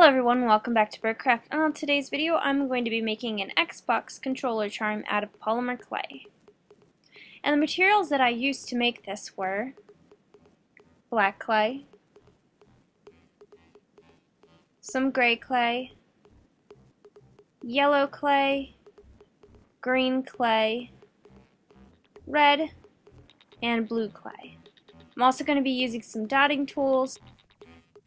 Hello everyone, welcome back to Britt, and on today's video I'm going to be making an Xbox controller charm out of polymer clay. And the materials that I used to make this were black clay, some gray clay, yellow clay, green clay, red, and blue clay. I'm also going to be using some dotting tools,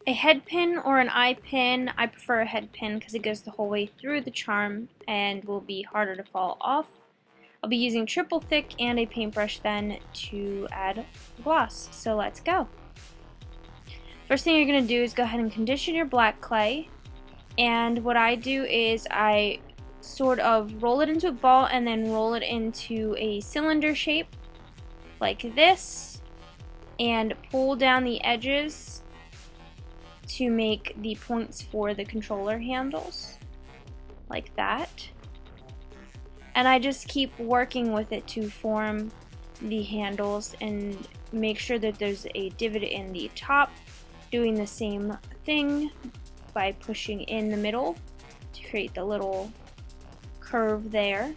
a head pin or an eye pin. I prefer a head pin because it goes the whole way through the charm and will be harder to fall off. I'll be using triple thick and a paintbrush then to add gloss. So let's go. First thing you're going to do is go ahead and condition your black clay. And what I do is I sort of roll it into a ball and then roll it into a cylinder shape like this and pull down the edges to make the points for the controller handles, like that. And I just keep working with it to form the handles and make sure that there's a divot in the top, doing the same thing by pushing in the middle to create the little curve there.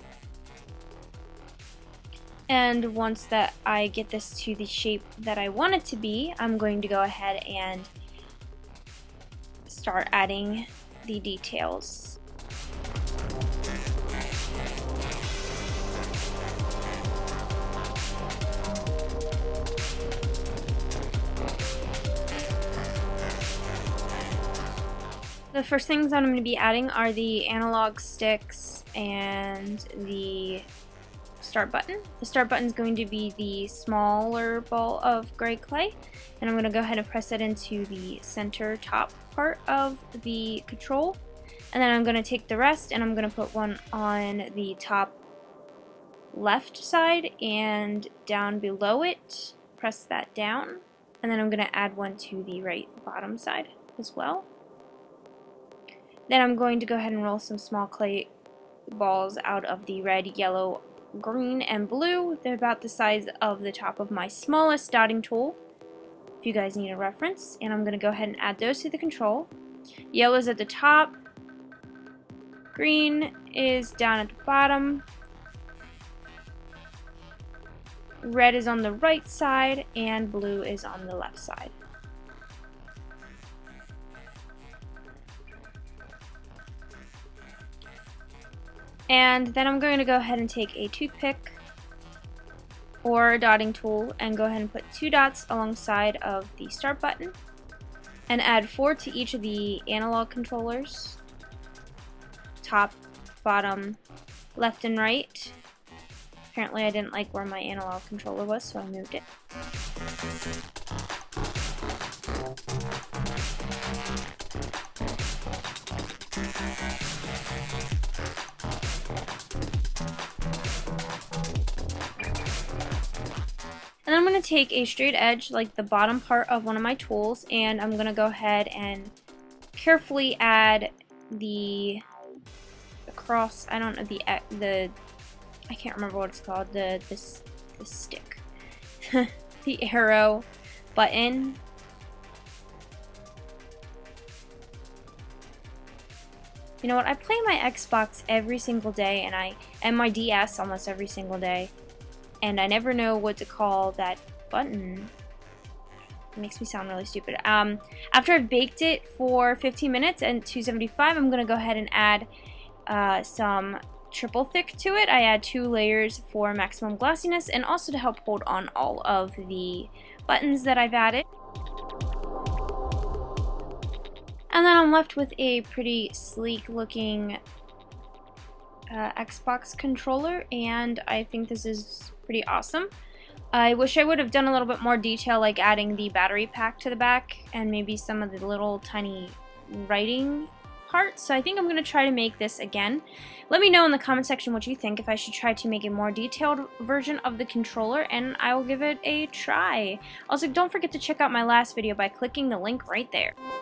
And once that I get this to the shape that I want it to be, I'm going to go ahead and start adding the details. The first things I'm going to be adding are the analog sticks and the start button. The start button is going to be the smaller ball of gray clay, and I'm going to go ahead and press it into the center top part of the control, and then I'm going to take the rest and I'm going to put one on the top left side and down below it, press that down, and then I'm going to add one to the right bottom side as well. Then I'm going to go ahead and roll some small clay balls out of the red, yellow, green, and blue. They're about the size of the top of my smallest dotting tool, if you guys need a reference. And I'm going to go ahead and add those to the control. Yellow is at the top, green is down at the bottom, red is on the right side, and blue is on the left side. And then I'm going to go ahead and take a toothpick or a dotting tool and go ahead and put 2 dots alongside of the start button and add 4 to each of the analog controllers, top, bottom, left, and right. Apparently I didn't like where my analog controller was, so I moved it. And then I'm going to take a straight edge, like the bottom part of one of my tools, and I'm going to go ahead and carefully add the cross, I don't know, I can't remember what it's called, the stick, the arrow button. You know what, I play my Xbox every single day, and my DS almost every single day. And I never know what to call that button. It makes me sound really stupid. After I've baked it for 15 minutes at 275, I'm going to go ahead and add some triple thick to it. I add 2 layers for maximum glossiness and also to help hold on all of the buttons that I've added. And then I'm left with a pretty sleek looking Xbox controller, and I think this is pretty awesome. I wish I would have done a little bit more detail, like adding the battery pack to the back and maybe some of the little tiny writing parts. So I think I'm going to try to make this again. Let me know in the comment section what you think, if I should try to make a more detailed version of the controller, and I will give it a try. Also, don't forget to check out my last video by clicking the link right there.